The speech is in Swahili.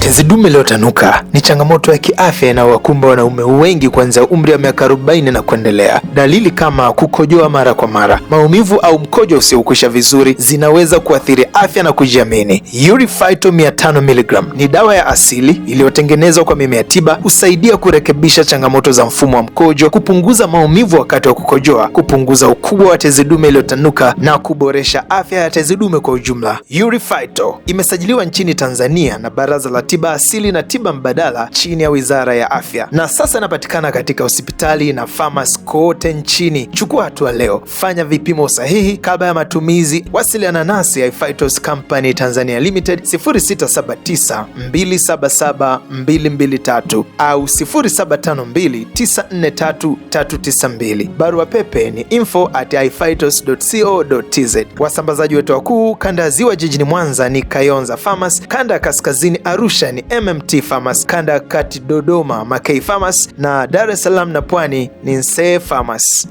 Tezi dume iliyotanuka ni changamoto ya kiafya inayowakumba wanaume wengi kuanzia umri wa miaka 40 na kuendelea. Dalili kama kukojoa mara kwa mara, maumivu au mkojo usiokwisha vizuri zinaweza kuathiri afya na kujiamini. UriPhyto 500 mg ni dawa ya asili iliyotengenezwa kwa mimea tiba, husaidia kurekebisha changamoto za mfumo wa mkojo, kupunguza maumivu wakati wa kukojoa, kupunguza ukubwa wa tezi dume iliyotanuka na kuboresha afya ya tezi dume kwa ujumla. UriPhyto imesajiliwa nchini Tanzania na Baraza la Tiba Asili na Tiba Mbadala chini ya Wizara ya Afya, na sasa inapatikana katika hospitali na famasi kote nchini. Chukua hatua leo, fanya vipimo sahihi kabla ya matumizi. Wasiliana nasi iPhytos Company Tanzania Limited 0679277223 au 0752943392. Barua pepe ni info@iphytos.co.tz. Wasambazaji wetu wakuu kanda ya Ziwa jijini Mwanza ni Kayonza Pharmacy, kanda ya kaskazini Arusha ni MMT Pharmacy, kanda ya kati Dodoma Makei Pharmacy, na Dar es Salaam na Pwani ni Nsee Pharmacy.